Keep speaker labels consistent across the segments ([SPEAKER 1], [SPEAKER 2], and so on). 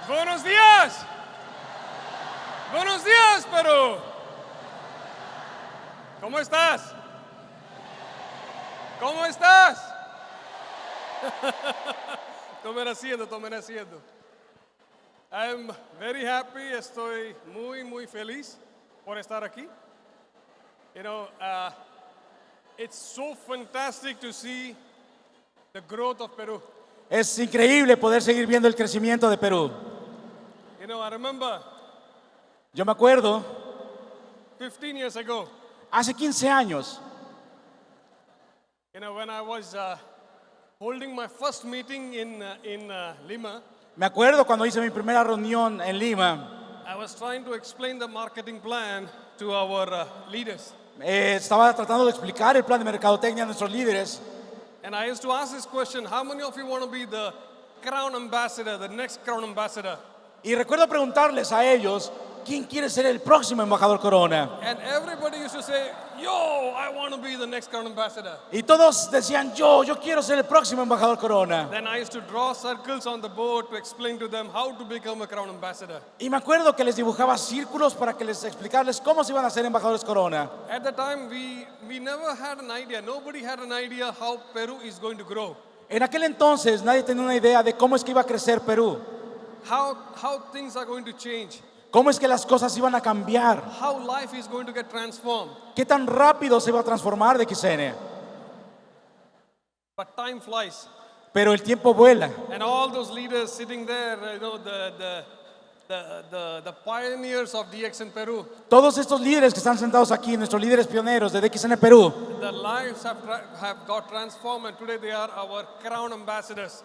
[SPEAKER 1] Buenos días. Buenos días, Perú. ¿Cómo estás? ¿Cómo estás? Tomen asiento. I'm very happy, estoy muy feliz por estar aquí. You know, it's so fantastic to see the growth of Peru.
[SPEAKER 2] Es increíble poder seguir viendo el crecimiento de Perú.
[SPEAKER 1] You know, I remember
[SPEAKER 2] Yo me acuerdo,
[SPEAKER 1] 15 years ago,
[SPEAKER 2] hace 15 años,
[SPEAKER 1] you know, when I was holding my first meeting in Lima,
[SPEAKER 2] me acuerdo cuando hice mi primera reunión en Lima,
[SPEAKER 1] I was trying to explain the marketing plan to our leaders.
[SPEAKER 2] estaba tratando de explicar el plan de mercadotecnia a nuestros líderes.
[SPEAKER 1] And I used to ask this question, how many of you want to be the crown ambassador, the next crown ambassador?
[SPEAKER 2] Y recuerdo preguntarles a ellos, ¿quién quiere ser el próximo embajador Corona?
[SPEAKER 1] And everybody used to say, yo, I want to be the next crown ambassador.
[SPEAKER 2] Y todos decían, yo quiero ser el próximo embajador Corona.
[SPEAKER 1] Then I used to draw circles on the board to explain to them how to become a crown ambassador.
[SPEAKER 2] Y me acuerdo que les dibujaba círculos para que les explicarles cómo se iban a ser embajadores Corona.
[SPEAKER 1] At the time, we never had an idea. Nobody had an idea how Peru is going to grow.
[SPEAKER 2] En aquel entonces nadie tenía una idea de cómo es que iba a crecer Perú,
[SPEAKER 1] How things are going to change.
[SPEAKER 2] cómo es que las cosas iban a cambiar,
[SPEAKER 1] How life is going to get transformed.
[SPEAKER 2] qué tan rápido se iba a transformar de XN.
[SPEAKER 1] But time flies.
[SPEAKER 2] Pero el tiempo vuela.
[SPEAKER 1] And all those leaders sitting there, you know, the pioneers of DX in Peru,
[SPEAKER 2] Todos estos líderes que están sentados aquí, nuestros líderes pioneros de DXN Perú,
[SPEAKER 1] their lives have got transformed, and today they are our crown ambassadors.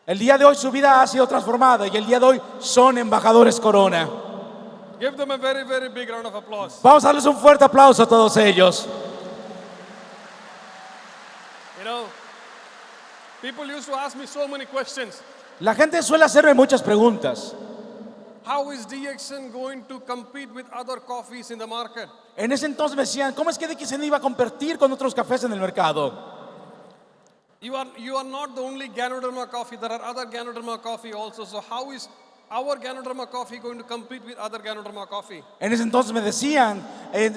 [SPEAKER 2] el día de hoy su vida ha sido transformada y el día de hoy son embajadores Corona.
[SPEAKER 1] Give them a very big round of applause.
[SPEAKER 2] Vamos a darles un fuerte aplauso a todos ellos.
[SPEAKER 1] You know, people used to ask me so many questions.
[SPEAKER 2] La gente suele hacerme muchas preguntas.
[SPEAKER 1] How is DXN going to compete with other coffees in the market?
[SPEAKER 2] En ese entonces me decían, ¿cómo es que DXN iba a competir con otros cafés en el mercado?
[SPEAKER 1] You are not the only Ganoderma coffee. There are other Ganoderma coffee also. So how is our Ganoderma coffee going to compete with other Ganoderma coffee?
[SPEAKER 2] En ese entonces me decían,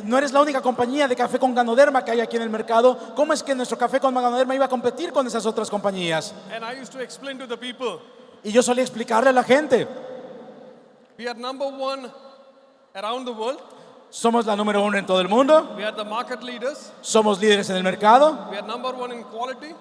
[SPEAKER 2] no eres la única compañía de café con Ganoderma que hay aquí en el mercado. ¿Cómo es que nuestro café con Ganoderma iba a competir con esas otras compañías?
[SPEAKER 1] And I used to explain to the people,
[SPEAKER 2] Y yo solía explicarle a la gente,
[SPEAKER 1] we are number one around the world.
[SPEAKER 2] somos la número 1 en todo el mundo,
[SPEAKER 1] We are the market leaders.
[SPEAKER 2] somos líderes en el mercado,
[SPEAKER 1] We are number one in quality.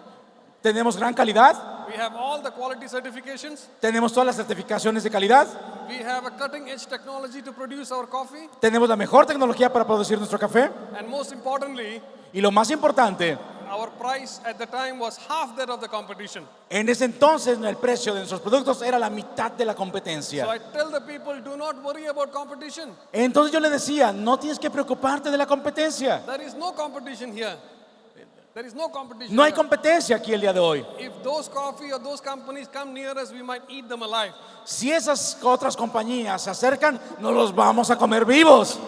[SPEAKER 2] tenemos gran calidad,
[SPEAKER 1] We have all the quality certifications.
[SPEAKER 2] tenemos todas las certificaciones de calidad,
[SPEAKER 1] We have a cutting edge technology to produce our coffee.
[SPEAKER 2] tenemos la mejor tecnología para producir nuestro café
[SPEAKER 1] And most importantly,
[SPEAKER 2] y lo más importante,
[SPEAKER 1] our price at the time was half that of the competition.
[SPEAKER 2] en ese entonces el precio de nuestros productos era la mitad de la
[SPEAKER 1] So
[SPEAKER 2] competencia.
[SPEAKER 1] I tell the people, do not worry about competition.
[SPEAKER 2] Entonces yo le decía, no tienes que preocuparte de la competencia.
[SPEAKER 1] There is no competition here. There is no competition
[SPEAKER 2] No hay
[SPEAKER 1] here.
[SPEAKER 2] competencia aquí el día de hoy.
[SPEAKER 1] If those coffee or those companies come near us, we might eat them alive.
[SPEAKER 2] Si esas otras compañías se acercan, no los vamos a comer vivos.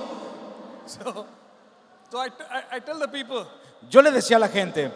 [SPEAKER 1] So I tell the people,
[SPEAKER 2] Yo le decía a la gente,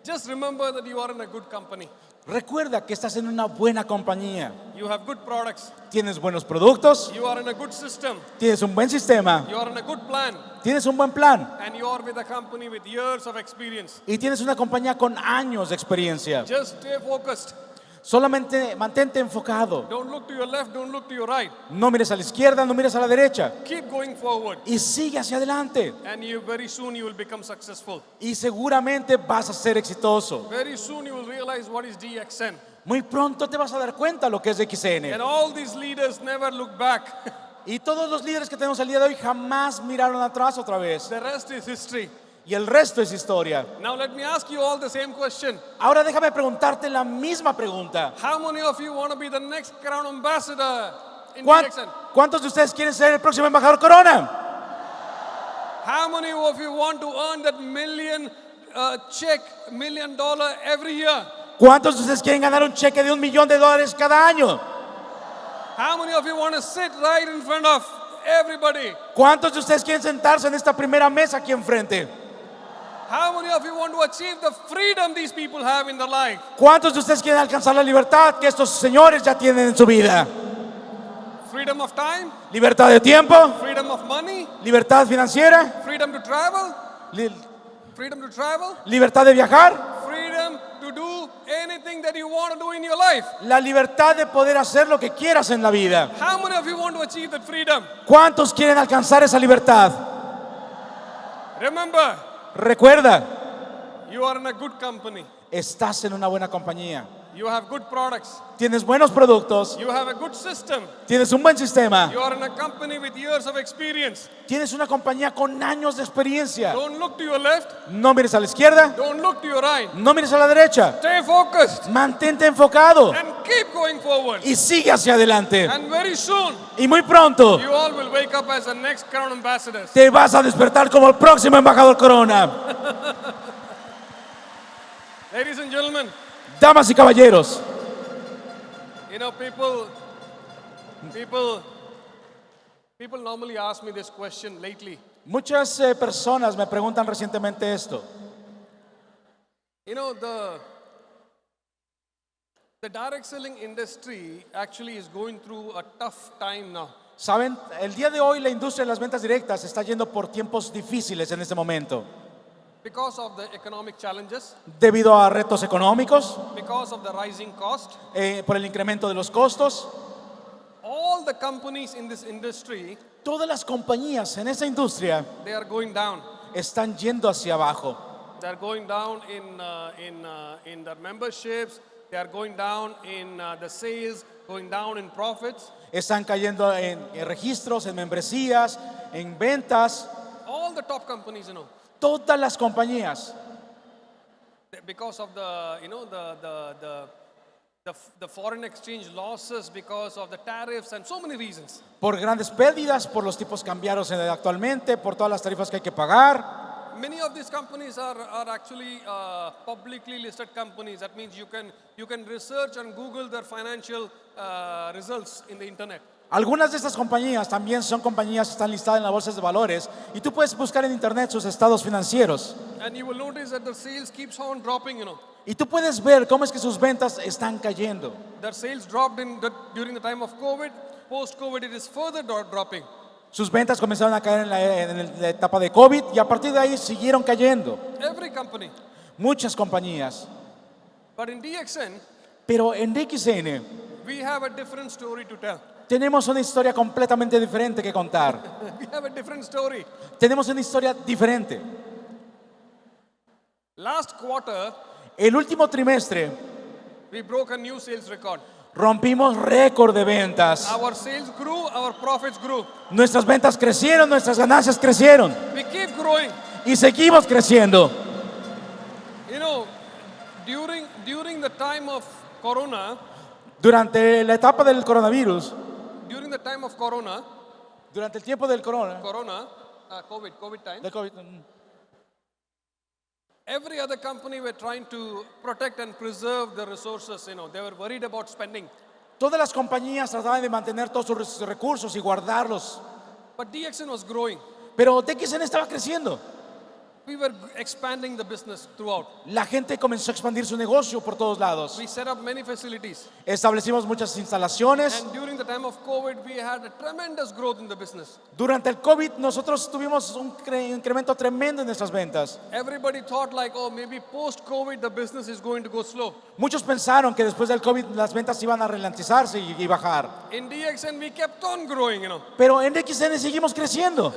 [SPEAKER 1] just remember that you are in a good company.
[SPEAKER 2] recuerda que estás en una buena compañía.
[SPEAKER 1] You have good products.
[SPEAKER 2] Tienes buenos productos,
[SPEAKER 1] You are in a good system.
[SPEAKER 2] tienes un buen sistema,
[SPEAKER 1] You are in a good plan.
[SPEAKER 2] tienes un buen plan
[SPEAKER 1] And you are with a company with years of experience.
[SPEAKER 2] y tienes una compañía con años de experiencia.
[SPEAKER 1] Just stay focused.
[SPEAKER 2] Solamente mantente enfocado.
[SPEAKER 1] Don't look to your left, don't look to your right.
[SPEAKER 2] No mires a la izquierda, no mires a la derecha.
[SPEAKER 1] Keep going forward.
[SPEAKER 2] Y sigue hacia adelante.
[SPEAKER 1] And very soon you will become successful.
[SPEAKER 2] Y seguramente vas a ser exitoso.
[SPEAKER 1] Very soon you will realize what is DXN.
[SPEAKER 2] Muy pronto te vas a dar cuenta lo que es
[SPEAKER 1] And
[SPEAKER 2] XN.
[SPEAKER 1] all these leaders never look back.
[SPEAKER 2] Y todos los líderes que tenemos el día de hoy jamás miraron atrás otra vez.
[SPEAKER 1] The rest is history.
[SPEAKER 2] Y el resto es historia.
[SPEAKER 1] Now let me ask you all the same question.
[SPEAKER 2] Ahora déjame preguntarte la misma pregunta.
[SPEAKER 1] How many of you want to be the next crown ambassador in
[SPEAKER 2] ¿Cuán-
[SPEAKER 1] DXN?
[SPEAKER 2] ¿Cuántos de ustedes quieren ser el próximo embajador Corona?
[SPEAKER 1] How many of you want to earn that check, $1 million every year?
[SPEAKER 2] ¿Cuántos de ustedes quieren ganar un cheque de $1 millón cada año?
[SPEAKER 1] How many of you want to sit right in front of everybody?
[SPEAKER 2] ¿Cuántos de ustedes quieren sentarse en esta primera mesa aquí enfrente?
[SPEAKER 1] How many of you want to achieve the freedom these people have in their life?
[SPEAKER 2] ¿Cuántos de ustedes quieren alcanzar la libertad que estos señores ya tienen en su vida?
[SPEAKER 1] freedom of time,
[SPEAKER 2] libertad de tiempo,
[SPEAKER 1] freedom of money,
[SPEAKER 2] libertad financiera,
[SPEAKER 1] freedom to travel,
[SPEAKER 2] li-
[SPEAKER 1] freedom to travel,
[SPEAKER 2] libertad de viajar,
[SPEAKER 1] freedom to do anything that you want to do in your life.
[SPEAKER 2] la libertad de poder hacer lo que quieras en la vida.
[SPEAKER 1] How many of you want to achieve that freedom?
[SPEAKER 2] ¿Cuántos quieren alcanzar esa libertad?
[SPEAKER 1] Remember,
[SPEAKER 2] Recuerda,
[SPEAKER 1] you are in a good company.
[SPEAKER 2] estás en una buena compañía.
[SPEAKER 1] You have good products.
[SPEAKER 2] Tienes buenos productos,
[SPEAKER 1] You have a good system.
[SPEAKER 2] tienes un buen sistema,
[SPEAKER 1] You are in a company with years of experience.
[SPEAKER 2] tienes una compañía con años de experiencia.
[SPEAKER 1] Don't look to your left.
[SPEAKER 2] No mires a la izquierda,
[SPEAKER 1] Don't look to your right.
[SPEAKER 2] no mires a la derecha.
[SPEAKER 1] Stay focused
[SPEAKER 2] Mantente enfocado
[SPEAKER 1] and keep going forward.
[SPEAKER 2] y sigue hacia adelante.
[SPEAKER 1] And very soon,
[SPEAKER 2] Y muy pronto
[SPEAKER 1] you all will wake up as the next Crown ambassadors.
[SPEAKER 2] te vas a despertar como el próximo embajador Corona.
[SPEAKER 1] Ladies and gentlemen,
[SPEAKER 2] Damas y caballeros,
[SPEAKER 1] you know, people normally ask me this question lately.
[SPEAKER 2] muchas personas me preguntan recientemente esto.
[SPEAKER 1] You know, the direct selling industry actually is going through a tough time now.
[SPEAKER 2] Saben, el día de hoy la industria de las ventas directas está yendo por tiempos difíciles en este momento,
[SPEAKER 1] Because of the economic challenges,
[SPEAKER 2] debido a retos económicos,
[SPEAKER 1] because of the rising cost,
[SPEAKER 2] por el incremento de los costos.
[SPEAKER 1] all the companies in this industry,
[SPEAKER 2] Todas las compañías en esa industria
[SPEAKER 1] they are going down.
[SPEAKER 2] están yendo hacia abajo.
[SPEAKER 1] They are going down in their memberships. They are going down in the sales, going down in profits.
[SPEAKER 2] Están cayendo en registros, en membresías, en ventas.
[SPEAKER 1] All the top companies, you know,
[SPEAKER 2] Todas las compañías,
[SPEAKER 1] because of the, you know, the foreign exchange losses, because of the tariffs and so many reasons.
[SPEAKER 2] por grandes pérdidas, por los tipos cambiados actualmente, por todas las tarifas que hay que pagar.
[SPEAKER 1] Many of these companies are actually publicly listed companies. That means you can research and Google their financial results in the internet.
[SPEAKER 2] Algunas de estas compañías también son compañías que están listadas en las bolsas de valores y tú puedes buscar en internet sus estados financieros
[SPEAKER 1] And you will notice that the sales keeps on dropping, you know.
[SPEAKER 2] y tú puedes ver cómo es que sus ventas están cayendo.
[SPEAKER 1] Their sales dropped during the time of COVID. Post-COVID, it is further dropping.
[SPEAKER 2] Sus ventas comenzaron a caer en la etapa de COVID y a partir de ahí siguieron cayendo.
[SPEAKER 1] Every company.
[SPEAKER 2] Muchas compañías.
[SPEAKER 1] But in DXN,
[SPEAKER 2] Pero en DXN
[SPEAKER 1] we have a different story to tell.
[SPEAKER 2] tenemos una historia completamente diferente que contar.
[SPEAKER 1] We have a different story.
[SPEAKER 2] Tenemos una historia diferente.
[SPEAKER 1] Last quarter,
[SPEAKER 2] El último trimestre
[SPEAKER 1] we broke a new sales record.
[SPEAKER 2] rompimos récord de ventas.
[SPEAKER 1] Our sales grew, our profits grew.
[SPEAKER 2] Nuestras ventas crecieron, nuestras ganancias crecieron
[SPEAKER 1] We keep growing.
[SPEAKER 2] y seguimos creciendo.
[SPEAKER 1] You know, during the time of Corona,
[SPEAKER 2] Durante la etapa del coronavirus,
[SPEAKER 1] during the time of Corona,
[SPEAKER 2] durante el tiempo del
[SPEAKER 1] COVID time,
[SPEAKER 2] del COVID,
[SPEAKER 1] every other company were trying to protect and preserve the resources. You know, they were worried about spending.
[SPEAKER 2] todas las compañías trataban de mantener todos sus recursos y guardarlos,
[SPEAKER 1] But DXN was growing.
[SPEAKER 2] pero DXN estaba creciendo.
[SPEAKER 1] We were expanding the business throughout.
[SPEAKER 2] La gente comenzó a expandir su negocio por todos lados.
[SPEAKER 1] We set up many facilities.
[SPEAKER 2] Establecimos muchas instalaciones.
[SPEAKER 1] And during the time of COVID, we had a tremendous growth in the business.
[SPEAKER 2] Durante el COVID nosotros tuvimos un incremento tremendo en nuestras ventas.
[SPEAKER 1] Everybody thought like, oh, maybe post-COVID, the business is going to go slow.
[SPEAKER 2] Muchos pensaron que después del COVID las ventas iban a ralentizarse y bajar.
[SPEAKER 1] In DXN, we kept on growing, you know.
[SPEAKER 2] Pero en DXN seguimos creciendo.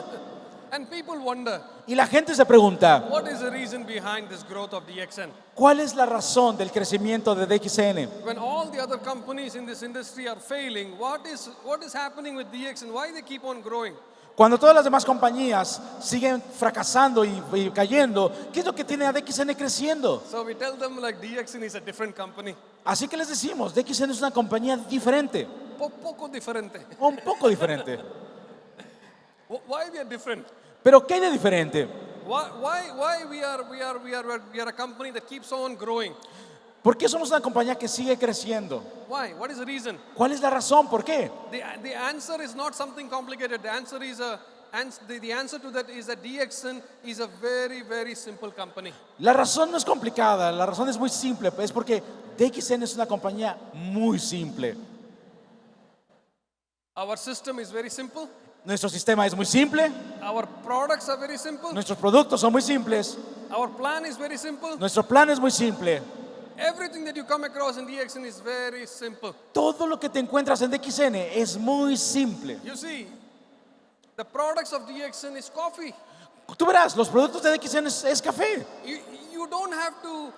[SPEAKER 1] And people wonder,
[SPEAKER 2] Y la gente se pregunta,
[SPEAKER 1] what is the reason behind this growth of DXN?
[SPEAKER 2] ¿cuál es la razón del crecimiento de DXN?
[SPEAKER 1] When all the other companies in this industry are failing, what is happening with DXN? Why they keep on growing?
[SPEAKER 2] Cuando todas las demás compañías siguen fracasando y cayendo, ¿qué es lo que tiene a DXN creciendo?
[SPEAKER 1] So we tell them like DXN is a different company.
[SPEAKER 2] Así que les decimos, DXN es una compañía diferente,
[SPEAKER 1] Poco diferente.
[SPEAKER 2] un poco diferente.
[SPEAKER 1] Why we are different?
[SPEAKER 2] Pero ¿qué hay de diferente?
[SPEAKER 1] Why we are a company that keeps on growing?
[SPEAKER 2] ¿Por qué somos una compañía que sigue creciendo?
[SPEAKER 1] Why? What is the reason?
[SPEAKER 2] ¿Cuál es la razón? ¿Por qué?
[SPEAKER 1] The answer is not something complicated. The answer is the answer to that is that DXN is a very simple company.
[SPEAKER 2] La razón no es complicada, la razón es muy simple, es porque DXN es una compañía muy simple.
[SPEAKER 1] Our system is very simple.
[SPEAKER 2] Nuestro sistema es muy simple,
[SPEAKER 1] Our products are very simple.
[SPEAKER 2] nuestros productos son muy simples,
[SPEAKER 1] Our plan is very simple.
[SPEAKER 2] nuestro plan es muy simple.
[SPEAKER 1] Everything that you come across in DXN is very simple.
[SPEAKER 2] Todo lo que te encuentras en DXN es muy simple.
[SPEAKER 1] You see, the products of DXN is coffee.
[SPEAKER 2] Tú verás, los productos de DXN es café.
[SPEAKER 1] You don't have to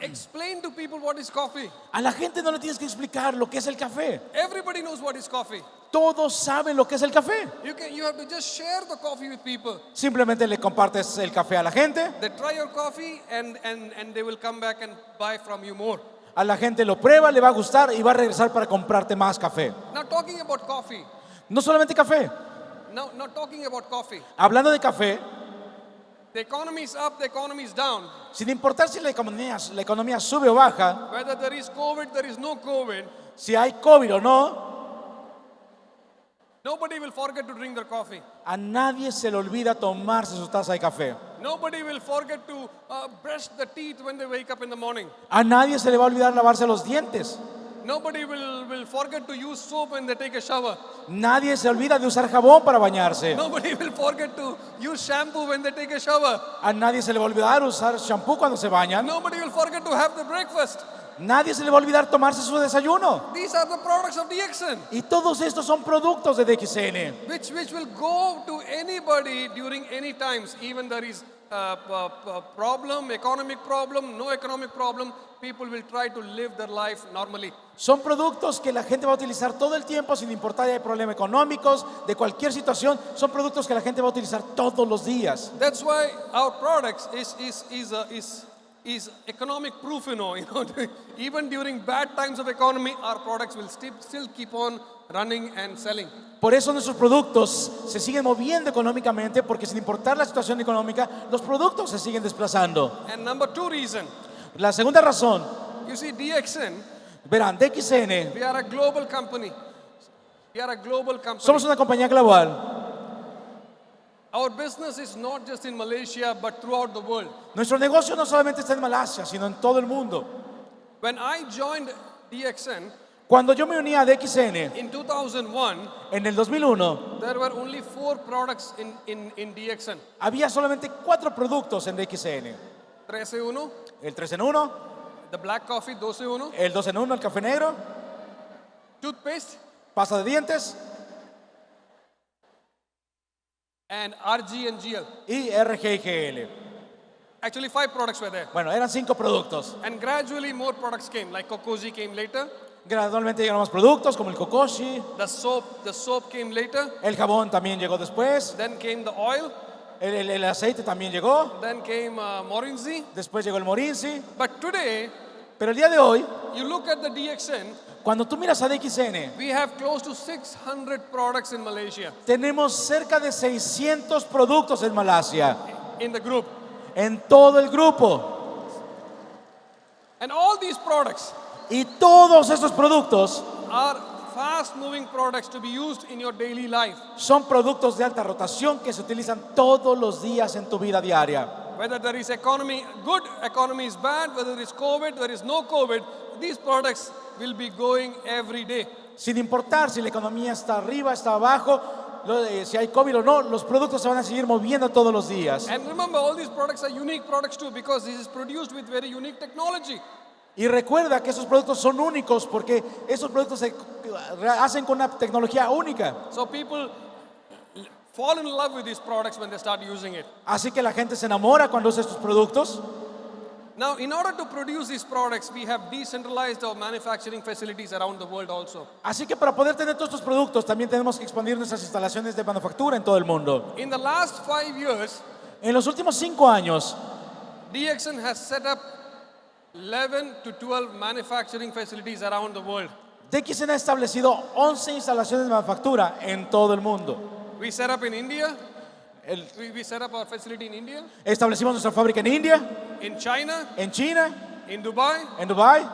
[SPEAKER 1] explain to people what is coffee.
[SPEAKER 2] A la gente no le tienes que explicar lo que es el café.
[SPEAKER 1] Everybody knows what is coffee.
[SPEAKER 2] Todos saben lo que es el café.
[SPEAKER 1] You have to just share the coffee with people.
[SPEAKER 2] Simplemente le compartes el café a la gente.
[SPEAKER 1] They try your coffee and they will come back and buy from you more.
[SPEAKER 2] A la gente lo prueba, le va a gustar y va a regresar para comprarte más café.
[SPEAKER 1] Now talking about coffee.
[SPEAKER 2] No solamente café.
[SPEAKER 1] Now not talking about coffee.
[SPEAKER 2] Hablando de café,
[SPEAKER 1] The economy is up, the economy is down.
[SPEAKER 2] sin importar si la economía sube o baja,
[SPEAKER 1] Whether there is COVID, there is no COVID,
[SPEAKER 2] si hay COVID o no,
[SPEAKER 1] nobody will forget to drink their coffee.
[SPEAKER 2] a nadie se le olvida tomarse su taza de café.
[SPEAKER 1] Nobody will forget to brush the teeth when they wake up in the morning.
[SPEAKER 2] A nadie se le va a olvidar lavarse los dientes.
[SPEAKER 1] Nobody will forget to use soap when they take a shower.
[SPEAKER 2] Nadie se olvida de usar jabón para bañarse.
[SPEAKER 1] Nobody will forget to use shampoo when they take a shower.
[SPEAKER 2] A nadie se le va a olvidar usar shampoo cuando se bañan.
[SPEAKER 1] Nobody will forget to have the breakfast.
[SPEAKER 2] Nadie se le va a olvidar tomarse su desayuno.
[SPEAKER 1] These are the products of DXN,
[SPEAKER 2] Y todos estos son productos de DXN,
[SPEAKER 1] which will go to anybody during any times, even there is problem, economic problem, no economic problem. People will try to live their life normally.
[SPEAKER 2] Son productos que la gente va a utilizar todo el tiempo sin importar si hay problemas económicos, de cualquier situación. Son productos que la gente va a utilizar todos los días.
[SPEAKER 1] That's why our products is economic proof, you know. Even during bad times of economy, our products will still keep on running and selling.
[SPEAKER 2] Por eso nuestros productos se siguen moviendo económicamente, porque sin importar la situación económica, los productos se siguen desplazando.
[SPEAKER 1] And number two reason,
[SPEAKER 2] La segunda razón,
[SPEAKER 1] you see, DXN,
[SPEAKER 2] verán, DXN,
[SPEAKER 1] we are a global company. We are a global company.
[SPEAKER 2] somos una compañía global.
[SPEAKER 1] Our business is not just in Malaysia, but throughout the world.
[SPEAKER 2] Nuestro negocio no solamente está en Malasia, sino en todo el mundo.
[SPEAKER 1] When I joined DXN
[SPEAKER 2] Cuando yo me uní a DXN
[SPEAKER 1] in 2001,
[SPEAKER 2] en el 2001,
[SPEAKER 1] there were only 4 products in DXN.
[SPEAKER 2] había solamente 4 productos en DXN.
[SPEAKER 1] 13 en 1,
[SPEAKER 2] El 3 en 1,
[SPEAKER 1] the black coffee, 12 en 1,
[SPEAKER 2] el 2 en 1, el café negro,
[SPEAKER 1] toothpaste,
[SPEAKER 2] pasta de dientes
[SPEAKER 1] and RG and GL.
[SPEAKER 2] y RGGL.
[SPEAKER 1] Actually, 5 products were there.
[SPEAKER 2] Bueno, eran 5 productos.
[SPEAKER 1] And gradually more products came, like Kokoji came later,
[SPEAKER 2] Gradualmente llegaron más productos como el Kokoshi,
[SPEAKER 1] the soap came later,
[SPEAKER 2] el jabón también llegó después,
[SPEAKER 1] then came the oil,
[SPEAKER 2] el aceite también llegó,
[SPEAKER 1] then came Morinzi.
[SPEAKER 2] después llegó el Morinzi.
[SPEAKER 1] But today,
[SPEAKER 2] Pero el día de hoy,
[SPEAKER 1] you look at the DXN,
[SPEAKER 2] cuando tú miras a DXN,
[SPEAKER 1] we have close to 600 products in Malaysia,
[SPEAKER 2] tenemos cerca de 600 productos en Malasia,
[SPEAKER 1] in the group.
[SPEAKER 2] en todo el grupo.
[SPEAKER 1] And all these products
[SPEAKER 2] Y todos estos productos
[SPEAKER 1] are fast moving products to be used in your daily life.
[SPEAKER 2] son productos de alta rotación que se utilizan todos los días en tu vida diaria.
[SPEAKER 1] Whether there is economy, good economy is bad, whether there is COVID, there is no COVID, these products will be going every day.
[SPEAKER 2] Sin importar si la economía está arriba, está abajo, si hay COVID o no, los productos se van a seguir moviendo todos los días.
[SPEAKER 1] And remember, all these products are unique products too, because this is produced with very unique technology.
[SPEAKER 2] Y recuerda que esos productos son únicos porque esos productos se hacen con una tecnología única.
[SPEAKER 1] So people fall in love with these products when they start using it.
[SPEAKER 2] Así que la gente se enamora cuando usa estos productos.
[SPEAKER 1] Now, in order to produce these products, we have decentralized our manufacturing facilities around the world also.
[SPEAKER 2] Así que para poder tener todos estos productos también tenemos que expandir nuestras instalaciones de manufactura en todo el mundo.
[SPEAKER 1] In the last 5 years,
[SPEAKER 2] En los últimos 5 años,
[SPEAKER 1] DXN has set up 11 to 12 manufacturing facilities around the world.
[SPEAKER 2] DXN ha establecido 11 instalaciones de manufactura en todo el mundo.
[SPEAKER 1] We set up in India.
[SPEAKER 2] El-
[SPEAKER 1] We set up our facility in India,
[SPEAKER 2] establecimos nuestra fábrica en India,
[SPEAKER 1] in China,
[SPEAKER 2] en China,
[SPEAKER 1] in Dubai.
[SPEAKER 2] en Dubái.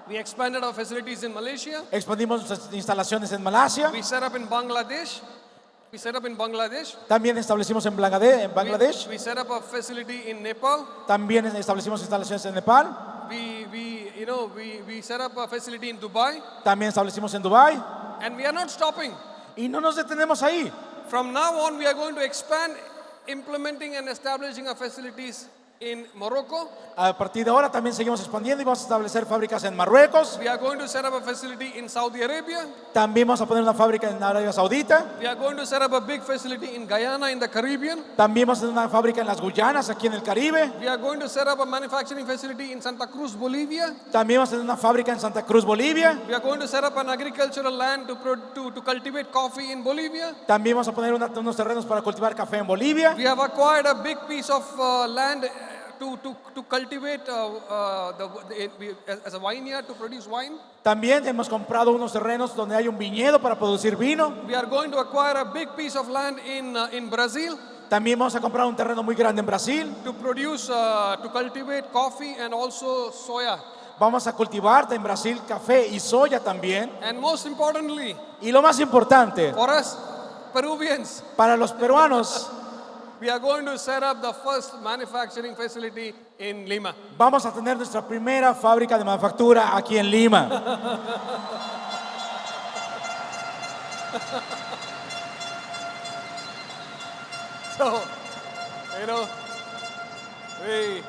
[SPEAKER 1] We expanded our facilities in Malaysia.
[SPEAKER 2] Expandimos nuestras instalaciones en Malasia.
[SPEAKER 1] We set up in Bangladesh. We set up in Bangladesh.
[SPEAKER 2] También establecimos en Bangladesh.
[SPEAKER 1] We set up a facility in Nepal.
[SPEAKER 2] También establecimos instalaciones en Nepal.
[SPEAKER 1] We we set up a facility in Dubai,
[SPEAKER 2] También establecimos en Dubái
[SPEAKER 1] and we are not stopping.
[SPEAKER 2] y no nos detenemos ahí.
[SPEAKER 1] From now on, we are going to expand, implementing and establishing our facilities in Morocco.
[SPEAKER 2] A partir de ahora también seguimos expandiendo y vamos a establecer fábricas en Marruecos.
[SPEAKER 1] We are going to set up a facility in Saudi Arabia.
[SPEAKER 2] También vamos a poner una fábrica en Arabia Saudita.
[SPEAKER 1] We are going to set up a big facility in Guyana in the Caribbean.
[SPEAKER 2] También vamos a tener una fábrica en las Guyanas, aquí en el Caribe.
[SPEAKER 1] We are going to set up a manufacturing facility in Santa Cruz, Bolivia.
[SPEAKER 2] También vamos a tener una fábrica en Santa Cruz, Bolivia.
[SPEAKER 1] We are going to set up an agricultural land to cultivate coffee in Bolivia.
[SPEAKER 2] También vamos a poner unos terrenos para cultivar café en Bolivia.
[SPEAKER 1] We have acquired a big piece of land to cultivate as a vineyard to produce wine.
[SPEAKER 2] También hemos comprado unos terrenos donde hay un viñedo para producir vino.
[SPEAKER 1] We are going to acquire a big piece of land in Brazil
[SPEAKER 2] También vamos a comprar un terreno muy grande en Brasil.
[SPEAKER 1] to produce, to cultivate coffee and also soya.
[SPEAKER 2] Vamos a cultivar en Brasil café y soya también.
[SPEAKER 1] And most importantly,
[SPEAKER 2] Y lo más importante,
[SPEAKER 1] for us Peruvians,
[SPEAKER 2] para los peruanos,
[SPEAKER 1] we are going to set up the first manufacturing facility in Lima.
[SPEAKER 2] vamos a tener nuestra primera fábrica de manufactura aquí en Lima.
[SPEAKER 1] So, we,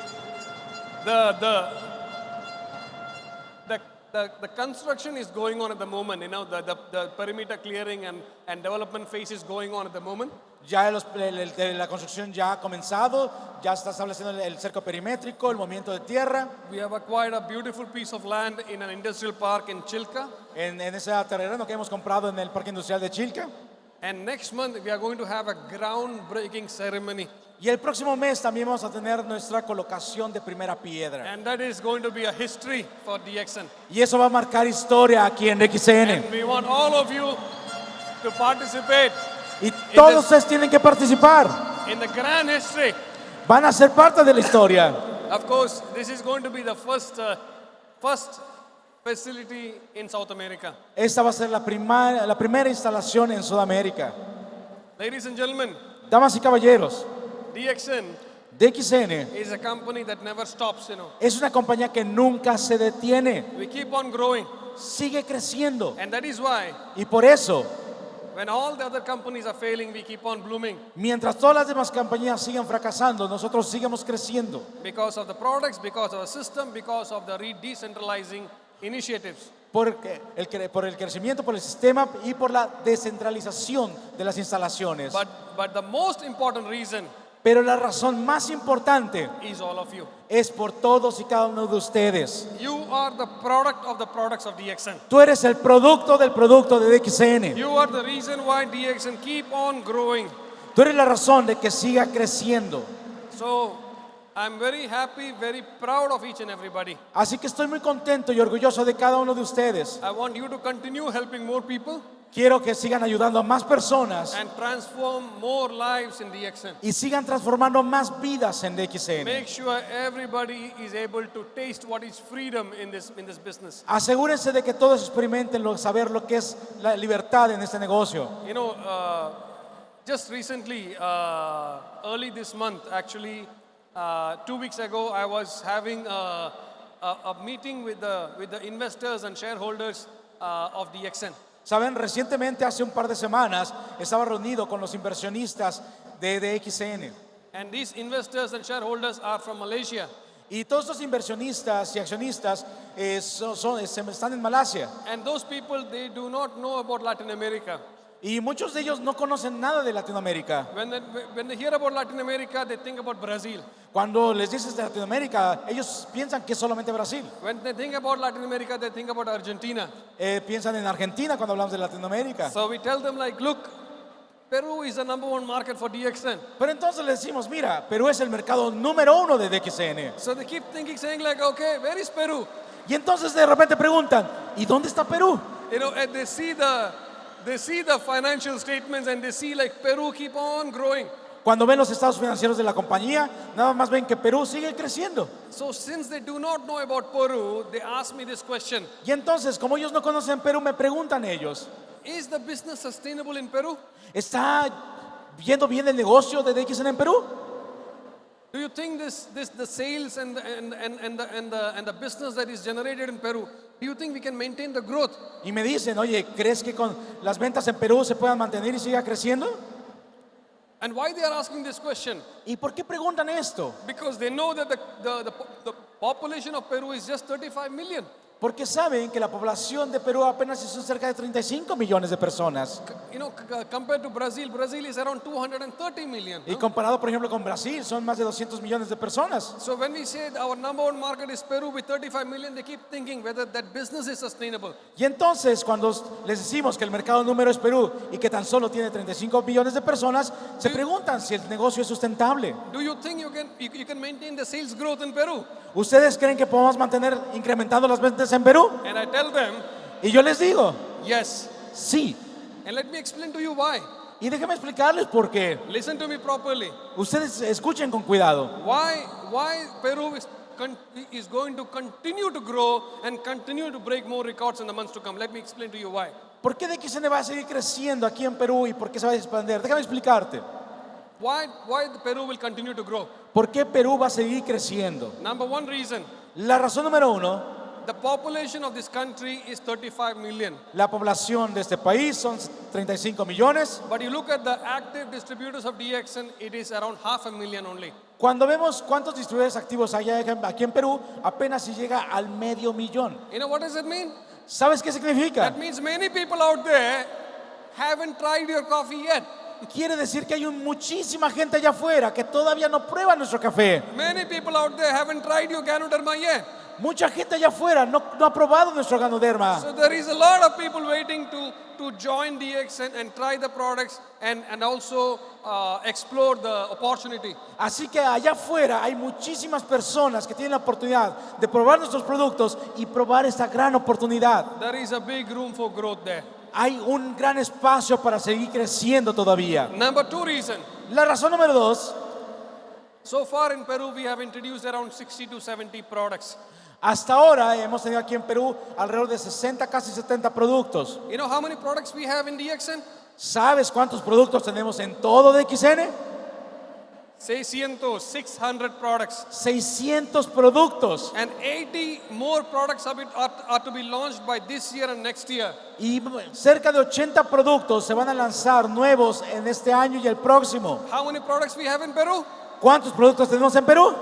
[SPEAKER 1] the construction is going on at the moment. The perimeter clearing and development phase is going on at the moment.
[SPEAKER 2] Ya la construcción ya ha comenzado, ya está estableciendo el cerco perimétrico, el movimiento de tierra.
[SPEAKER 1] We have acquired a beautiful piece of land in an industrial park in Chilca.
[SPEAKER 2] En ese terreno que hemos comprado en el Parque Industrial de Chilca.
[SPEAKER 1] And next month we are going to have a groundbreaking ceremony.
[SPEAKER 2] Y el próximo mes también vamos a tener nuestra colocación de primera piedra.
[SPEAKER 1] And that is going to be a history for DXN.
[SPEAKER 2] Y eso va a marcar historia aquí en XN.
[SPEAKER 1] And we want all of you to participate
[SPEAKER 2] Y todos ustedes tienen que participar.
[SPEAKER 1] in the grand history.
[SPEAKER 2] Van a ser parte de la historia.
[SPEAKER 1] Of course, this is going to be the first facility in South America.
[SPEAKER 2] Esta va a ser la primera instalación en Sudamérica.
[SPEAKER 1] Ladies and gentlemen,
[SPEAKER 2] Damas y caballeros,
[SPEAKER 1] DXN
[SPEAKER 2] DXN
[SPEAKER 1] is a company that never stops,
[SPEAKER 2] es una compañía que nunca se detiene.
[SPEAKER 1] We keep on growing.
[SPEAKER 2] Sigue creciendo.
[SPEAKER 1] And that is why
[SPEAKER 2] Y por eso,
[SPEAKER 1] when all the other companies are failing, we keep on blooming
[SPEAKER 2] mientras todas las demás compañías sigan fracasando, nosotros sigamos creciendo.
[SPEAKER 1] because of the products, because of the system, because of the decentralizing initiatives.
[SPEAKER 2] Por el crecimiento, por el sistema y por la descentralización de las instalaciones.
[SPEAKER 1] But the most important reason
[SPEAKER 2] Pero la razón más importante
[SPEAKER 1] is all of you.
[SPEAKER 2] es por todos y cada uno de ustedes.
[SPEAKER 1] You are the product of the products of DXN.
[SPEAKER 2] Tú eres el producto del producto de DXN.
[SPEAKER 1] You are the reason why DXN keep on growing.
[SPEAKER 2] Tú eres la razón de que siga creciendo.
[SPEAKER 1] So I'm very happy, very proud of each and everybody.
[SPEAKER 2] Así que estoy muy contento y orgulloso de cada uno de ustedes.
[SPEAKER 1] I want you to continue helping more people
[SPEAKER 2] Quiero que sigan ayudando a más personas
[SPEAKER 1] and transform more lives in DXN.
[SPEAKER 2] y sigan transformando más vidas en DXN.
[SPEAKER 1] Make sure everybody is able to taste what is freedom in this business.
[SPEAKER 2] Asegúrense de que todos experimenten saber lo que es la libertad en este negocio.
[SPEAKER 1] Just recently, early this month, actually, 2 weeks ago, I was having a meeting with the investors and shareholders of DXN.
[SPEAKER 2] Saben, recientemente, hace un par de semanas, estaba reunido con los inversionistas de DXN.
[SPEAKER 1] And these investors and shareholders are from Malaysia.
[SPEAKER 2] Y todos estos inversionistas y accionistas están en Malasia.
[SPEAKER 1] And those people, they do not know about Latin America.
[SPEAKER 2] Y muchos de ellos no conocen nada de Latinoamérica.
[SPEAKER 1] When they hear about Latin America, they think about Brazil.
[SPEAKER 2] Cuando les dices de Latinoamérica, ellos piensan que es solamente Brasil.
[SPEAKER 1] When they think about Latin America, they think about Argentina.
[SPEAKER 2] Piensan en Argentina cuando hablamos de Latinoamérica.
[SPEAKER 1] So we tell them like, look, Peru is the #1 market for DXN.
[SPEAKER 2] Pero entonces les decimos, mira, Perú es el mercado número 1 de DXN.
[SPEAKER 1] So they keep saying like, okay, where is Peru?
[SPEAKER 2] Y entonces de repente preguntan, ¿y dónde está Perú?
[SPEAKER 1] And they see the financial statements and they see like Peru keep on growing.
[SPEAKER 2] Cuando ven los estados financieros de la compañía, nada más ven que Perú sigue creciendo.
[SPEAKER 1] So since they do not know about Peru, they ask me this question.
[SPEAKER 2] Y entonces, como ellos no conocen Perú, me preguntan ellos,
[SPEAKER 1] Is the business sustainable in Peru?
[SPEAKER 2] ¿está yendo bien el negocio de DXN en Perú?
[SPEAKER 1] Do you think the sales and the business that is generated in Peru, do you think we can maintain the growth?
[SPEAKER 2] Y me dicen, oye, ¿crees que con las ventas en Perú se puedan mantener y siga creciendo?
[SPEAKER 1] And why they are asking this question?
[SPEAKER 2] ¿Y por qué preguntan esto?
[SPEAKER 1] Because they know that the population of Peru is just 35 million.
[SPEAKER 2] Porque saben que la población de Perú apenas son cerca de 35 millones de personas.
[SPEAKER 1] You know, compared to Brazil, Brazil is around 230 million.
[SPEAKER 2] Y comparado, por ejemplo, con Brasil, son más de 200 millones de personas.
[SPEAKER 1] So when we say our number one market is Peru with 35 million, they keep thinking whether that business is sustainable.
[SPEAKER 2] Y entonces, cuando les decimos que el mercado número es Perú y que tan solo tiene 35 millones de personas, se preguntan si el negocio es sustentable.
[SPEAKER 1] Do you think you can maintain the sales growth in Peru?
[SPEAKER 2] ¿Ustedes creen que podemos mantener incrementando las ventas en Perú?
[SPEAKER 1] And I tell them,
[SPEAKER 2] Y yo les digo,
[SPEAKER 1] yes.
[SPEAKER 2] sí.
[SPEAKER 1] And let me explain to you why.
[SPEAKER 2] Y déjenme explicarles por qué.
[SPEAKER 1] Listen to me properly.
[SPEAKER 2] Ustedes escuchen con cuidado.
[SPEAKER 1] Why Peru is going to continue to grow and continue to break more records in the months to come. Let me explain to you why.
[SPEAKER 2] ¿Por qué DXN va a seguir creciendo aquí en Perú y por qué se va a expandir? Déjame explicarte.
[SPEAKER 1] Why Peru will continue to grow?
[SPEAKER 2] ¿Por qué Perú va a seguir creciendo?
[SPEAKER 1] Number one reason,
[SPEAKER 2] La razón número uno,
[SPEAKER 1] the population of this country is 35 million.
[SPEAKER 2] la población de este país son 35 millones.
[SPEAKER 1] But you look at the active distributors of DXN, it is around 500,000 only.
[SPEAKER 2] Cuando vemos cuántos distribuidores activos hay aquí en Perú, apenas si llega al medio millón.
[SPEAKER 1] You know what does it mean?
[SPEAKER 2] ¿Sabes qué significa?
[SPEAKER 1] That means many people out there haven't tried your coffee yet.
[SPEAKER 2] Quiere decir que hay muchísima gente allá afuera que todavía no prueba nuestro café.
[SPEAKER 1] Many people out there haven't tried your Ganoderma yet.
[SPEAKER 2] Mucha gente allá afuera no ha probado nuestro Ganoderma.
[SPEAKER 1] So there is a lot of people waiting to join DXN and try the products and also explore the opportunity.
[SPEAKER 2] Así que allá afuera hay muchísimas personas que tienen la oportunidad de probar nuestros productos y probar esta gran oportunidad.
[SPEAKER 1] There is a big room for growth there.
[SPEAKER 2] Hay un gran espacio para seguir creciendo todavía.
[SPEAKER 1] Number two reason.
[SPEAKER 2] La razón número dos,
[SPEAKER 1] So far in Peru, we have introduced around 60 to 70 products.
[SPEAKER 2] hasta ahora hemos tenido aquí en Perú alrededor de 60, casi 70 productos.
[SPEAKER 1] You know how many products we have in DXN?
[SPEAKER 2] ¿Sabes cuántos productos tenemos en todo DXN?
[SPEAKER 1] 600 products.
[SPEAKER 2] 600 productos.
[SPEAKER 1] And 80 more products are to be launched by this year and next year.
[SPEAKER 2] Y cerca de 80 productos se van a lanzar nuevos en este año y el próximo.
[SPEAKER 1] How many products we have in Peru?
[SPEAKER 2] ¿Cuántos productos tenemos en Perú?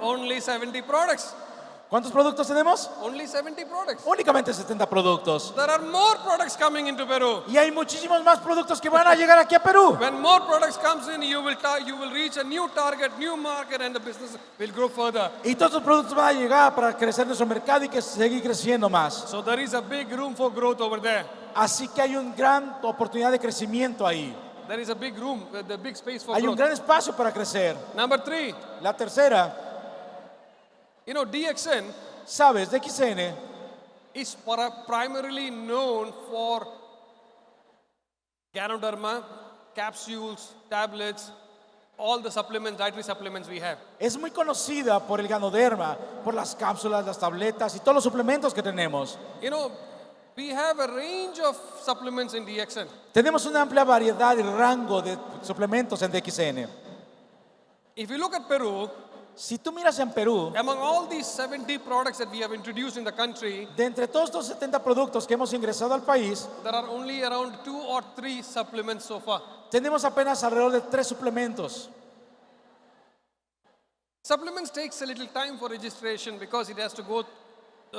[SPEAKER 1] Only 70 products.
[SPEAKER 2] ¿Cuántos productos tenemos?
[SPEAKER 1] Only 70 products.
[SPEAKER 2] Únicamente 70 productos.
[SPEAKER 1] There are more products coming into Peru.
[SPEAKER 2] Y hay muchísimos más productos que van a llegar aquí a Perú.
[SPEAKER 1] When more products comes in, you will reach a new target, new market, and the business will grow further.
[SPEAKER 2] Y todos los productos van a llegar para crecer nuestro mercado y que seguir creciendo más.
[SPEAKER 1] So there is a big room for growth over there.
[SPEAKER 2] Así que hay una gran oportunidad de crecimiento ahí.
[SPEAKER 1] There is a big room, the big space for
[SPEAKER 2] Hay un
[SPEAKER 1] growth.
[SPEAKER 2] gran espacio para crecer.
[SPEAKER 1] Number three,
[SPEAKER 2] La tercera,
[SPEAKER 1] you know, DXN
[SPEAKER 2] sabes, DXN
[SPEAKER 1] is primarily known for Ganoderma, capsules, tablets, all the supplements, dietary supplements we have.
[SPEAKER 2] es muy conocida por el Ganoderma, por las cápsulas, las tabletas y todos los suplementos que tenemos.
[SPEAKER 1] You know, we have a range of supplements in DXN.
[SPEAKER 2] Tenemos una amplia variedad y rango de suplementos en DXN.
[SPEAKER 1] If you look at Peru,
[SPEAKER 2] Si tú miras en Perú,
[SPEAKER 1] among all these 70 products that we have introduced in the country,
[SPEAKER 2] de entre todos estos 70 productos que hemos ingresado al país,
[SPEAKER 1] there are only around 2 or 3 supplements so far.
[SPEAKER 2] tenemos apenas alrededor de 3 suplementos.
[SPEAKER 1] Supplements takes a little time for registration because it has to go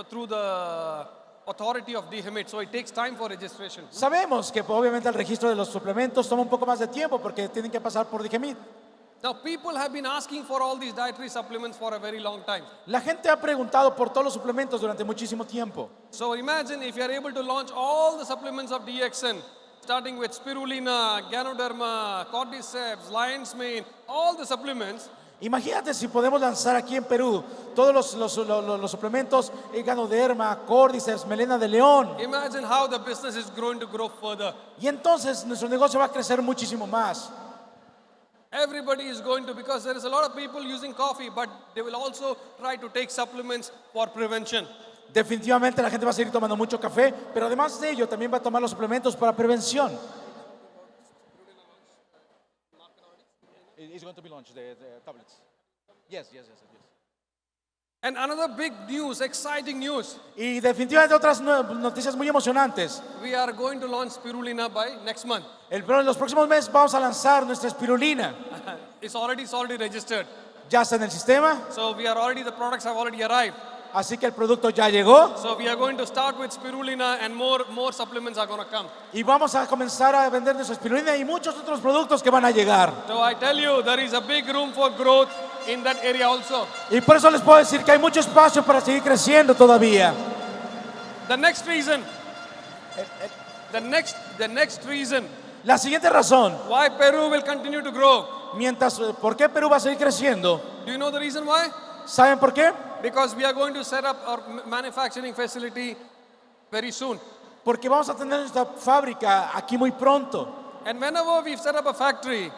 [SPEAKER 1] through the authority of DHMIT, so it takes time for registration.
[SPEAKER 2] Sabemos que obviamente el registro de los suplementos toma un poco más de tiempo porque tienen que pasar por DGMIT.
[SPEAKER 1] Now, people have been asking for all these dietary supplements for a very long time.
[SPEAKER 2] La gente ha preguntado por todos los suplementos durante muchísimo tiempo.
[SPEAKER 1] So imagine if you are able to launch all the supplements of DXN, starting with spirulina, Ganoderma, cordyceps, lion's mane, all the supplements.
[SPEAKER 2] Imagínate si podemos lanzar aquí en Perú todos los suplementos Ganoderma, Cordyceps, Melena de León.
[SPEAKER 1] Imagine how the business is going to grow further.
[SPEAKER 2] Y entonces nuestro negocio va a crecer muchísimo más.
[SPEAKER 1] Everybody is going to, because there is a lot of people using coffee, but they will also try to take supplements for prevention.
[SPEAKER 2] Definitivamente la gente va a seguir tomando mucho café, pero además de ello también va a tomar los suplementos para prevención. It's going to be launched, the tablets. Yes, yes, yes.
[SPEAKER 1] And another big news, exciting news.
[SPEAKER 2] Y definitivamente otras noticias muy emocionantes.
[SPEAKER 1] We are going to launch Spirulina by next month.
[SPEAKER 2] En los próximos meses vamos a lanzar nuestra espirulina.
[SPEAKER 1] It's already registered.
[SPEAKER 2] Ya está en el sistema,
[SPEAKER 1] So the products have already arrived.
[SPEAKER 2] así que el producto ya llegó
[SPEAKER 1] So we are going to start with Spirulina and more supplements are going to come.
[SPEAKER 2] y vamos a comenzar a vender nuestra espirulina y muchos otros productos que van a llegar.
[SPEAKER 1] So I tell you, there is a big room for growth in that area also.
[SPEAKER 2] Y por eso les puedo decir que hay mucho espacio para seguir creciendo todavía.
[SPEAKER 1] The next reason, the next reason
[SPEAKER 2] La siguiente razón,
[SPEAKER 1] why Peru will continue to grow.
[SPEAKER 2] ¿por qué Perú va a seguir creciendo?
[SPEAKER 1] Do you know the reason why?
[SPEAKER 2] ¿Saben por qué?
[SPEAKER 1] Because we are going to set up our manufacturing facility very soon.
[SPEAKER 2] Porque vamos a tener nuestra fábrica aquí muy pronto.
[SPEAKER 1] And whenever we've set up a factory,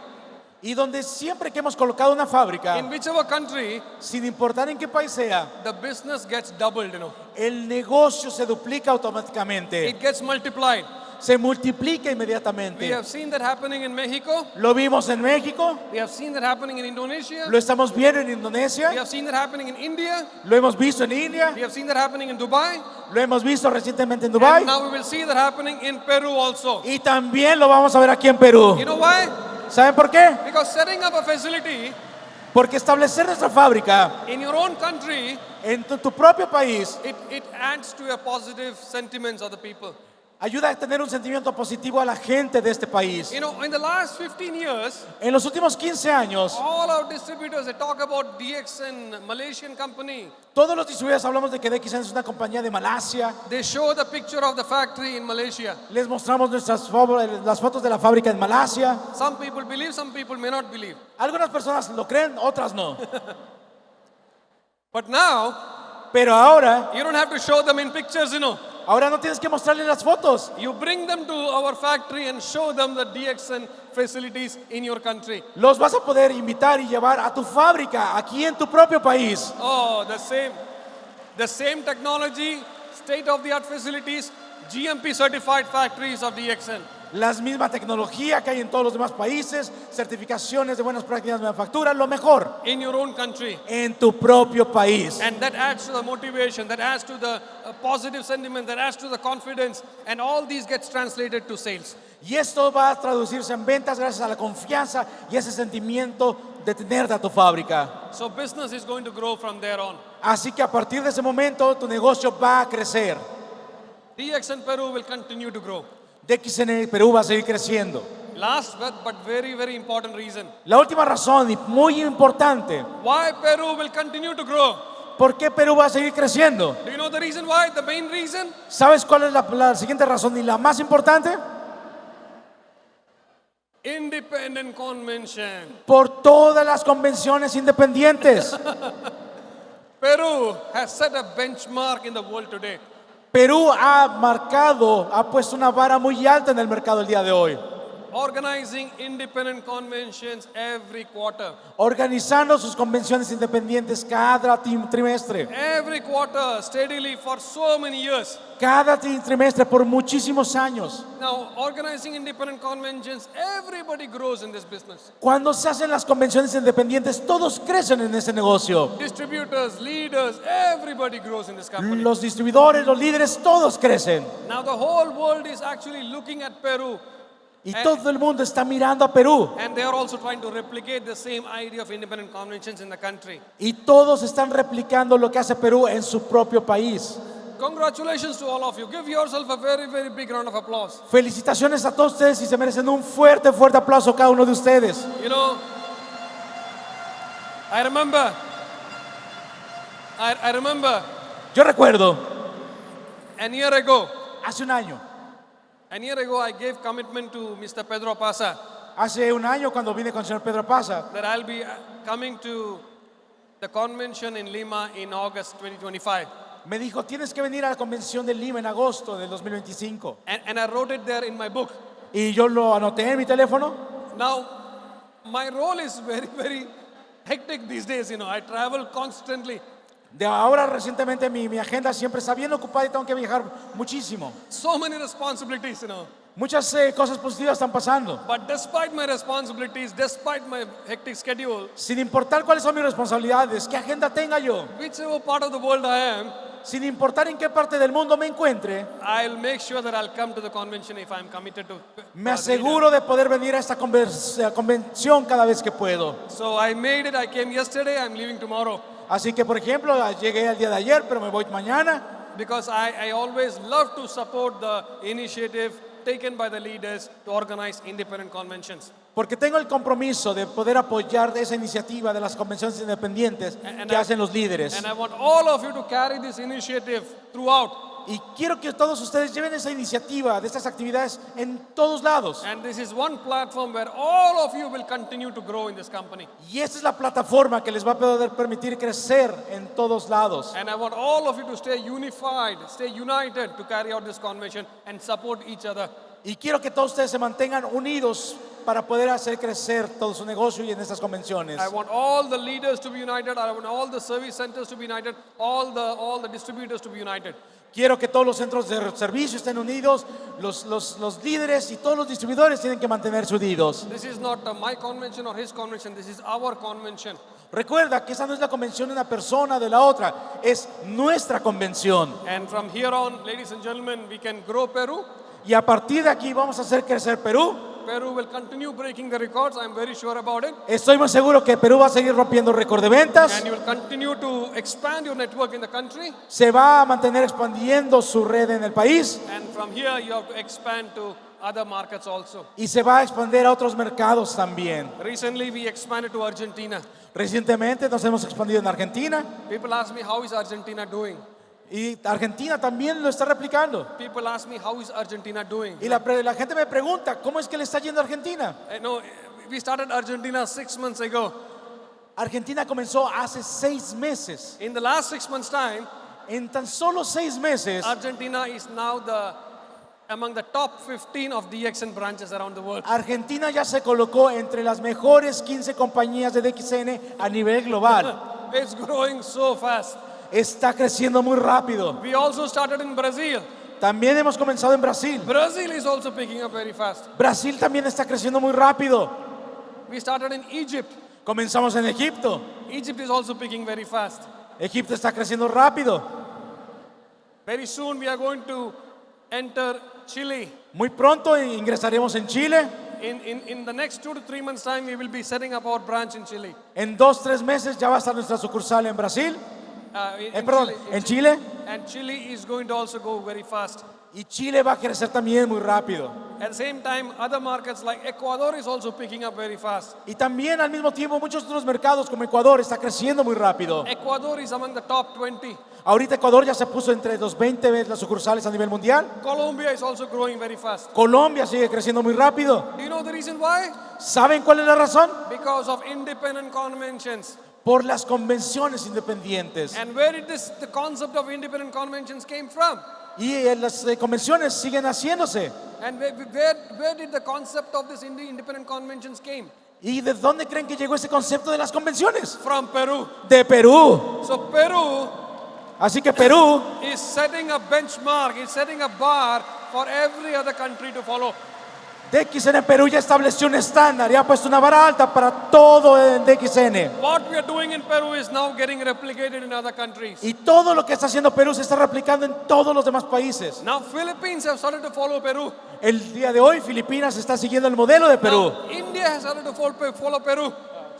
[SPEAKER 2] Y donde siempre que hemos colocado una fábrica,
[SPEAKER 1] in whichever country,
[SPEAKER 2] sin importar en qué país sea,
[SPEAKER 1] the business gets doubled,
[SPEAKER 2] el negocio se duplica automáticamente,
[SPEAKER 1] It gets multiplied.
[SPEAKER 2] se multiplica
[SPEAKER 1] We
[SPEAKER 2] inmediatamente.
[SPEAKER 1] have seen that happening in Mexico.
[SPEAKER 2] Lo vimos en México,
[SPEAKER 1] We have seen that happening in Indonesia.
[SPEAKER 2] lo estamos viendo en
[SPEAKER 1] We
[SPEAKER 2] Indonesia,
[SPEAKER 1] have seen that happening in India.
[SPEAKER 2] lo hemos visto en India,
[SPEAKER 1] We have seen that happening in Dubai.
[SPEAKER 2] lo hemos visto recientemente en Dubái
[SPEAKER 1] And now we will see that happening in Peru also.
[SPEAKER 2] y también lo vamos a ver aquí en Perú.
[SPEAKER 1] You know why?
[SPEAKER 2] ¿Saben por qué?
[SPEAKER 1] Because setting up a facility
[SPEAKER 2] Porque establecer nuestra fábrica
[SPEAKER 1] in your own country,
[SPEAKER 2] en tu propio país
[SPEAKER 1] it adds to a positive sentiments of the people.
[SPEAKER 2] ayuda a tener un sentimiento positivo a la gente de este país.
[SPEAKER 1] You know, in the last 15 years,
[SPEAKER 2] En los últimos 15 años,
[SPEAKER 1] all our distributors, they talk about DXN, Malaysian company.
[SPEAKER 2] todos los distribuidores hablamos de que DXN es una compañía de Malasia.
[SPEAKER 1] They show the picture of the factory in Malaysia.
[SPEAKER 2] Les mostramos las fotos de la fábrica en Malasia.
[SPEAKER 1] Some people believe, some people may not believe.
[SPEAKER 2] Algunas personas lo creen, otras no.
[SPEAKER 1] But now,
[SPEAKER 2] Pero ahora
[SPEAKER 1] you don't have to show them in pictures,
[SPEAKER 2] no tienes que mostrarles las fotos.
[SPEAKER 1] You bring them to our factory and show them the DXN facilities in your country.
[SPEAKER 2] Los vas a poder invitar y llevar a tu fábrica aquí en tu propio país.
[SPEAKER 1] Oh, the same technology, state-of-the-art facilities, GMP certified factories of DXN.
[SPEAKER 2] La misma tecnología que hay en todos los demás países, certificaciones de buenas prácticas de manufactura, lo mejor
[SPEAKER 1] In your own country.
[SPEAKER 2] en tu propio país.
[SPEAKER 1] And that adds to the motivation, that adds to the positive sentiment, that adds to the confidence, and all these gets translated to sales.
[SPEAKER 2] Y esto va a traducirse en ventas gracias a la confianza y ese sentimiento de tenerte a tu fábrica.
[SPEAKER 1] So business is going to grow from there on.
[SPEAKER 2] Así que a partir de ese momento tu negocio va a crecer.
[SPEAKER 1] DXN Peru will continue to grow.
[SPEAKER 2] DXN Perú va a seguir creciendo.
[SPEAKER 1] Last but very, very important reason.
[SPEAKER 2] La última razón y muy importante,
[SPEAKER 1] Why Peru will continue to grow?
[SPEAKER 2] ¿por qué Perú va a seguir creciendo?
[SPEAKER 1] Do you know the reason why? The main reason?
[SPEAKER 2] ¿Sabes cuál es la siguiente razón y la más importante?
[SPEAKER 1] Independent convention.
[SPEAKER 2] Por todas las convenciones independientes.
[SPEAKER 1] Peru has set a benchmark in the world today.
[SPEAKER 2] Perú ha puesto una vara muy alta en el mercado el día de hoy,
[SPEAKER 1] Organizing independent conventions every quarter.
[SPEAKER 2] organizando sus convenciones independientes cada trimestre,
[SPEAKER 1] Every quarter, steadily for so many years.
[SPEAKER 2] cada trimestre por muchísimos años.
[SPEAKER 1] Now, organizing independent conventions, everybody grows in this business.
[SPEAKER 2] Cuando se hacen las convenciones independientes, todos crecen en ese negocio.
[SPEAKER 1] Distributors, leaders, everybody grows in this company.
[SPEAKER 2] Los distribuidores, los líderes, todos crecen.
[SPEAKER 1] Now, the whole world is actually looking at Peru,
[SPEAKER 2] Y todo el mundo está mirando a Perú.
[SPEAKER 1] and they are also trying to replicate the same idea of independent conventions in the country.
[SPEAKER 2] Y todos están replicando lo que hace Perú en su propio país.
[SPEAKER 1] Congratulations to all of you. Give yourself a very, very big round of applause.
[SPEAKER 2] Felicitaciones a todos ustedes y se merecen un fuerte, fuerte aplauso cada uno de ustedes.
[SPEAKER 1] You know, I remember,
[SPEAKER 2] Yo recuerdo,
[SPEAKER 1] a year ago,
[SPEAKER 2] hace un año
[SPEAKER 1] I gave commitment to Mr. Pedro Pasa
[SPEAKER 2] cuando vine con el señor Pedro Pasa,
[SPEAKER 1] that I'll be coming to the convention in Lima in August 2025.
[SPEAKER 2] me dijo, tienes que venir a la convención de Lima en agosto del 2025.
[SPEAKER 1] And I wrote it there in my book.
[SPEAKER 2] Y yo lo anoté en mi teléfono.
[SPEAKER 1] Now, my role is very, very hectic these days. I travel constantly.
[SPEAKER 2] De ahora recientemente mi agenda siempre está bien ocupada y tengo que viajar muchísimo.
[SPEAKER 1] So many responsibilities.
[SPEAKER 2] Muchas cosas positivas están pasando.
[SPEAKER 1] But despite my responsibilities, despite my hectic schedule,
[SPEAKER 2] Sin importar cuáles son mis responsabilidades, qué agenda tenga yo,
[SPEAKER 1] whichever part of the world I am,
[SPEAKER 2] sin importar en qué parte del mundo me encuentre,
[SPEAKER 1] I'll make sure that I'll come to the convention if I'm committed to.
[SPEAKER 2] me aseguro de poder venir a esta convención cada vez que puedo.
[SPEAKER 1] So I made it. I came yesterday. I'm leaving tomorrow
[SPEAKER 2] Así que, por ejemplo, llegué el día de ayer, pero me voy mañana,
[SPEAKER 1] because I always love to support the initiative taken by the leaders to organize independent conventions.
[SPEAKER 2] porque tengo el compromiso de poder apoyar esa iniciativa de las convenciones independientes
[SPEAKER 1] And
[SPEAKER 2] que hacen los líderes.
[SPEAKER 1] And I want all of you to carry this initiative throughout.
[SPEAKER 2] Y quiero que todos ustedes lleven esa iniciativa de estas actividades en todos lados.
[SPEAKER 1] And this is one platform where all of you will continue to grow in this company.
[SPEAKER 2] Y esta es la plataforma que les va a poder permitir crecer en todos lados.
[SPEAKER 1] And I want all of you to stay unified, stay united to carry out this convention and support each other.
[SPEAKER 2] Y quiero que todos ustedes se mantengan unidos para poder hacer crecer todo su negocio y en estas convenciones.
[SPEAKER 1] I want all the leaders to be united. I want all the service centers to be united. All the distributors to be united.
[SPEAKER 2] Quiero que todos los centros de servicio estén unidos, los líderes y todos los distribuidores tienen que mantenerse unidos.
[SPEAKER 1] This is not my convention or his convention. This is our convention.
[SPEAKER 2] Recuerda que esa no es la convención de una persona de la otra, es nuestra convención.
[SPEAKER 1] And from here on, ladies and gentlemen, we can grow Peru.
[SPEAKER 2] Y a partir de aquí vamos a hacer crecer Perú.
[SPEAKER 1] Peru will continue breaking the records. I'm very sure about it.
[SPEAKER 2] Estoy muy seguro que Perú va a seguir rompiendo récord de ventas.
[SPEAKER 1] And you will continue to expand your network in the country.
[SPEAKER 2] Se va a mantener expandiendo su red en el país
[SPEAKER 1] And from here, you have to expand to other markets also.
[SPEAKER 2] y se va a expandir a otros mercados también.
[SPEAKER 1] Recently, we expanded to Argentina.
[SPEAKER 2] Recientemente nos hemos expandido en Argentina
[SPEAKER 1] People ask me, how is Argentina doing?
[SPEAKER 2] y Argentina también lo está replicando.
[SPEAKER 1] People ask me, how is Argentina doing?
[SPEAKER 2] Y la gente me pregunta, ¿cómo es que le está yendo a Argentina?
[SPEAKER 1] I know we started Argentina 6 months ago.
[SPEAKER 2] Argentina comenzó hace 6 meses.
[SPEAKER 1] In the last 6 months' time,
[SPEAKER 2] En tan solo 6 meses,
[SPEAKER 1] Argentina is now among the top 15 of DXN branches around the world.
[SPEAKER 2] Argentina ya se colocó entre las mejores 15 compañías de DXN a nivel global.
[SPEAKER 1] It's growing so fast.
[SPEAKER 2] Está creciendo muy rápido.
[SPEAKER 1] We also started in Brazil.
[SPEAKER 2] También hemos comenzado en Brasil.
[SPEAKER 1] Brazil is also picking up very fast.
[SPEAKER 2] Brasil también está creciendo muy rápido.
[SPEAKER 1] We started in Egypt.
[SPEAKER 2] Comenzamos en Egipto.
[SPEAKER 1] Egypt is also picking very fast.
[SPEAKER 2] Egipto está creciendo rápido.
[SPEAKER 1] Very soon we are going to enter Chile.
[SPEAKER 2] Muy pronto ingresaremos en Chile.
[SPEAKER 1] In the next 2 to 3 months' time, we will be setting up our branch in Chile.
[SPEAKER 2] En 2-3 meses ya va a estar nuestra sucursal en Brasil.
[SPEAKER 1] In
[SPEAKER 2] Perdón, en Chile.
[SPEAKER 1] And Chile is going to also go very fast.
[SPEAKER 2] Y Chile va a crecer también muy rápido.
[SPEAKER 1] At the same time, other markets like Ecuador is also picking up very fast.
[SPEAKER 2] Y también al mismo tiempo muchos otros mercados como Ecuador está creciendo muy rápido.
[SPEAKER 1] Ecuador is among the top 20.
[SPEAKER 2] Ahorita Ecuador ya se puso entre los 20 veces las sucursales a nivel mundial.
[SPEAKER 1] Colombia is also growing very fast.
[SPEAKER 2] Colombia sigue creciendo muy rápido.
[SPEAKER 1] Do you know the reason why?
[SPEAKER 2] ¿Saben cuál es la razón?
[SPEAKER 1] Because of independent conventions.
[SPEAKER 2] Por las convenciones independientes.
[SPEAKER 1] And where did the concept of independent conventions came from?
[SPEAKER 2] Y las convenciones siguen haciéndose.
[SPEAKER 1] And where did the concept of this independent conventions came?
[SPEAKER 2] ¿Y de dónde creen que llegó ese concepto de las convenciones?
[SPEAKER 1] From Peru.
[SPEAKER 2] De Perú.
[SPEAKER 1] So Peru
[SPEAKER 2] Así que Perú
[SPEAKER 1] is setting a benchmark, is setting a bar for every other country to follow.
[SPEAKER 2] DXN en Perú ya estableció un estándar y ha puesto una vara alta para todo en DXN.
[SPEAKER 1] What we are doing in Peru is now getting replicated in other countries.
[SPEAKER 2] Y todo lo que está haciendo Perú se está replicando en todos los demás países.
[SPEAKER 1] Now Philippines have started to follow Peru.
[SPEAKER 2] El día de hoy Filipinas está siguiendo el modelo de Perú.
[SPEAKER 1] Now, India has started to follow Peru.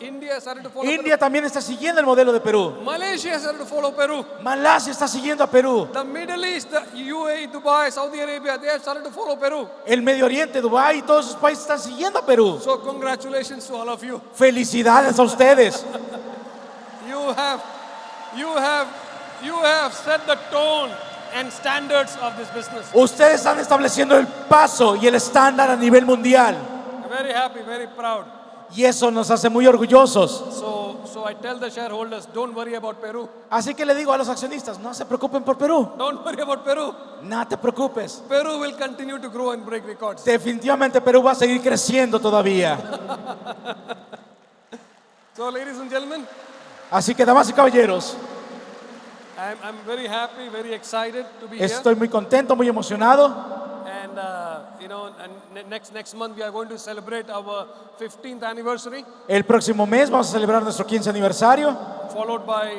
[SPEAKER 1] India has started to follow
[SPEAKER 2] India también está siguiendo el modelo de Perú.
[SPEAKER 1] Peru. Malaysia has started to follow Peru.
[SPEAKER 2] Malasia está siguiendo a Perú.
[SPEAKER 1] The Middle East, the UAE, Dubai, Saudi Arabia, they have started to follow Peru.
[SPEAKER 2] El Medio Oriente, Dubái y todos esos países están siguiendo a Perú.
[SPEAKER 1] So congratulations to all of you.
[SPEAKER 2] Felicidades a ustedes.
[SPEAKER 1] You have set the tone and standards of this business.
[SPEAKER 2] Ustedes están estableciendo el paso y el estándar a nivel mundial.
[SPEAKER 1] I'm very happy, very proud.
[SPEAKER 2] Y eso nos hace muy orgullosos.
[SPEAKER 1] So I tell the shareholders, don't worry about Peru.
[SPEAKER 2] Así que le digo a los accionistas, no se preocupen por Perú.
[SPEAKER 1] Don't worry about Peru.
[SPEAKER 2] No te preocupes.
[SPEAKER 1] Peru will continue to grow and break records.
[SPEAKER 2] Definitivamente Perú va a seguir creciendo todavía.
[SPEAKER 1] So ladies and gentlemen,
[SPEAKER 2] Así que damas y caballeros,
[SPEAKER 1] I'm very happy, very excited to be here.
[SPEAKER 2] estoy muy contento, muy emocionado.
[SPEAKER 1] And next month we are going to celebrate our 15th anniversary,
[SPEAKER 2] El próximo mes vamos a celebrar nuestro 15 aniversario,
[SPEAKER 1] followed by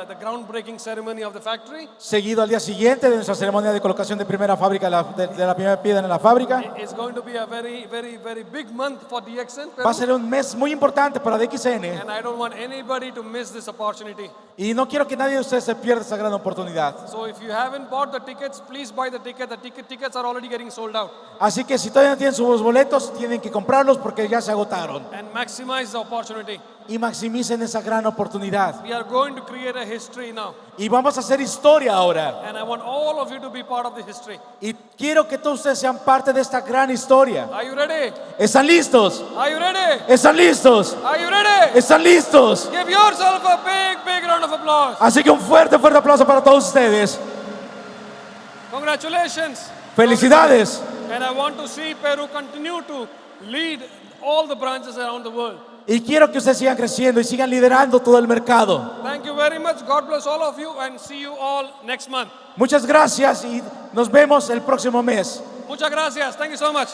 [SPEAKER 1] the groundbreaking ceremony of the factory.
[SPEAKER 2] seguido al día siguiente de nuestra ceremonia de colocación de primera fábrica, de la primera piedra en la fábrica.
[SPEAKER 1] It's going to be a very, very, very big month for DXN Peru,
[SPEAKER 2] Va a ser un mes muy importante para DXN
[SPEAKER 1] and I don't want anybody to miss this opportunity.
[SPEAKER 2] y no quiero que nadie de ustedes se pierda esa gran oportunidad.
[SPEAKER 1] So if you haven't bought the tickets, please buy the ticket. The tickets are already getting sold out.
[SPEAKER 2] Así que si todavía no tienen sus boletos, tienen que comprarlos porque ya se agotaron.
[SPEAKER 1] And maximize the opportunity.
[SPEAKER 2] Y maximicen esa gran oportunidad.
[SPEAKER 1] We are going to create a history now,
[SPEAKER 2] Y vamos a hacer historia ahora.
[SPEAKER 1] and I want all of you to be part of the history.
[SPEAKER 2] Y quiero que todos ustedes sean parte de esta gran historia.
[SPEAKER 1] Are you ready?
[SPEAKER 2] ¿Están listos?
[SPEAKER 1] Are you ready?
[SPEAKER 2] ¿Están listos?
[SPEAKER 1] Are you ready?
[SPEAKER 2] ¿Están listos?
[SPEAKER 1] Give yourself a big, big round of applause.
[SPEAKER 2] Así que un fuerte, fuerte aplauso para todos ustedes.
[SPEAKER 1] Congratulations.
[SPEAKER 2] Felicidades.
[SPEAKER 1] And I want to see Peru continue to lead all the branches around the world.
[SPEAKER 2] Y quiero que ustedes sigan creciendo y sigan liderando todo el mercado.
[SPEAKER 1] Thank you very much. God bless all of you, and see you all next month.
[SPEAKER 2] Muchas gracias y nos vemos el próximo mes.
[SPEAKER 1] Muchas gracias. Thank you so much.